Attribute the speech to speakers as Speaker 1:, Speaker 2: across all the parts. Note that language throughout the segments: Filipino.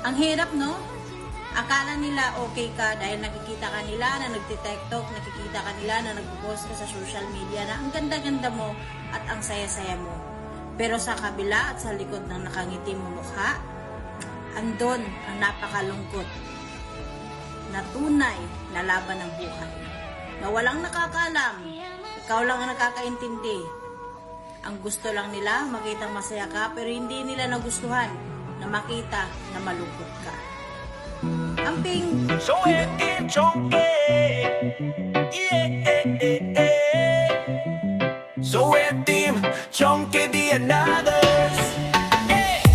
Speaker 1: Ang hirap, no? Akala nila okay ka dahil nakikita ka nila na nagtitiktok, nakikita ka nila na nagpo-post ka sa social media na ang ganda-ganda mo at ang saya-saya mo. Pero sa kabila at sa likod ng nakangiti mong mukha, andon ang napakalungkot na tunay na laban ng buhay. Na walang nakakaalam, ikaw lang ang nakakaintindi. Ang gusto lang nila, makita masaya ka, pero hindi nila nagustuhan na makita na malungkot ka. Amping!
Speaker 2: So we're chonke, yeah. So we're team chonke di others.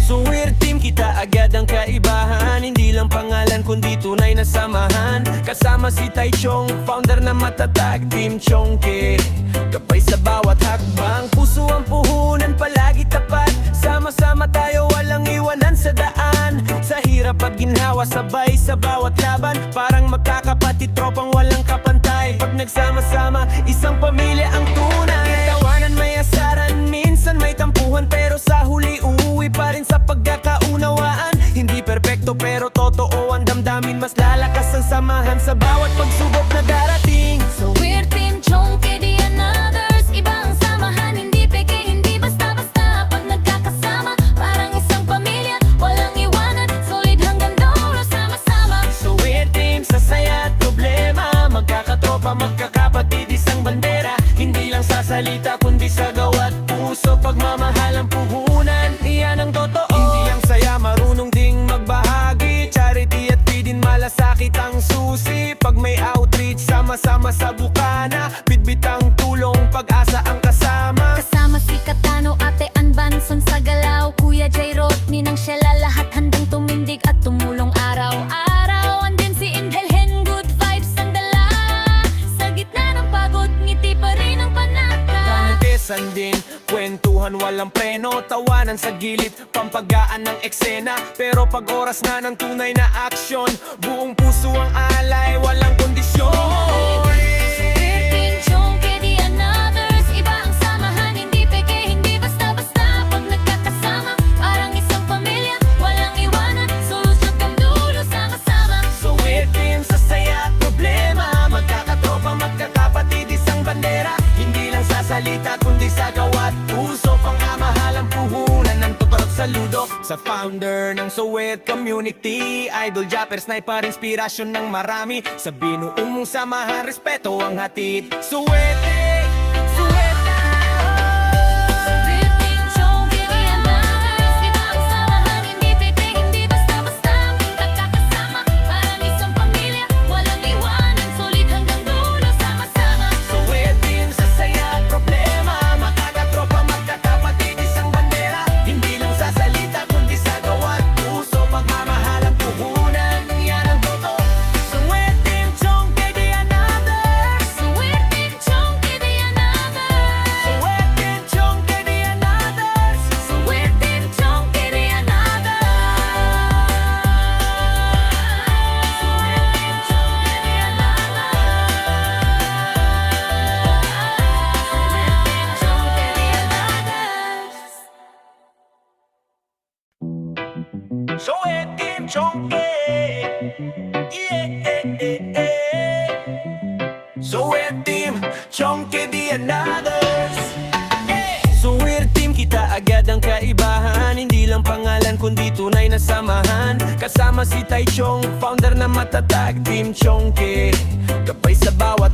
Speaker 2: So we're team, kita agad ang kaibahan. Hindi lang pangalan kundi tunay na samahan. Kasama si Taichung, founder na matatag, Team Chonke. Kapay sa bawat hakbang, puso ang puhunan, palagi tapat. Sama-sama tayo, walang iwanan sa daan. Sa hirap at ginhawa, sabay sa bawat laban. Parang magkakapatid, tropang walang kapantay. Pag nagsama-sama, isang pamilya ang tunay. Tawanan may asaran, minsan may tampuhan, pero sa huli uuwi pa rin sa pagkakaunawaan. Hindi perpekto pero totoo ang damdamin. Mas lalakas ang samahan sa bawat pagsubok na darating.
Speaker 3: So we're Team Chonke di others. Iba ang samahan, hindi peke, hindi basta-basta. Pag nagkakasama, parang isang pamilya, walang iwanan, solid hanggang dulo, sama-sama.
Speaker 2: So we're team sa saya at problema. Magkakatropa, magkakapatid, isang bandera. Hindi lang sa salita kundi sa gawa't puso. Pagmamahal ang puhunan, iyan ang totoo. Hindi ang saya, marunong ding magbahagi. Charity at feedin, malasakit ang susi. Pag may outreach, sama-sama sa bukana. Bitbit ang tulong, pag-asa ang kasama.
Speaker 3: Kasama si Katano, Ate Anbanson sa galaw, Kuya Jay Rodney nang Shella, lahat handang tumindig at tumulong araw-araw. Andin si Indelhen, good vibes ang dala. Sa gitna ng pagod, ngiti pa rin ang panata.
Speaker 2: Kantesan din, kwentuhan walang preno. Tawanan sa gilid, pampagaan ng eksena. Pero pag oras na ng tunay na aksyon, buong puso ang alay, walang kondisyon.
Speaker 3: Team Chonke di others. Iba ang samahan, hindi peke, hindi basta-basta. Pag nagkakasama, parang isang pamilya, walang iwanan, solusyon kang dulo, sama-sama.
Speaker 2: So we're team sa saya at problema. Magkakatropa, magkakapatid, isang bandera. Hindi lang sa salita kundi sa gawa't puso. Pangmamahal ang puhunan ng tuturok sa ludok. Sa founder ng Soet Community, Idol Japper, sniper, inspirasyon ng marami. Sa binuong mong samahan, respeto ang hatid. Soet, Soet.
Speaker 3: We're Team Chonke di others. Iba ang samahan, hindi peke, hindi basta-basta. Nagkakasama, parang isang pamilya, walang iwanan, solid hanggang dulo, sama-sama.
Speaker 2: So we're team sa saya at problema. Magkakatropa, magkakapatid, isang bandera. Hindi lang sa salita kundi sa gawa't puso. Pagmamahal ang puhunan, yan ang totoo. So we're team Chonke di others.
Speaker 3: So we're Team Chonke di others.
Speaker 2: So we're team Chonke di others.
Speaker 3: So we're Team Chonke di others.
Speaker 2: So we're team Chonke, yeah. So we're team Chonke di others. So we're team, kita agad ang kaibahan. Hindi lang pangalan kundi tunay na samahan. Kasama si Taichung, founder na matatag, Team Chonke. Kapay sa bawat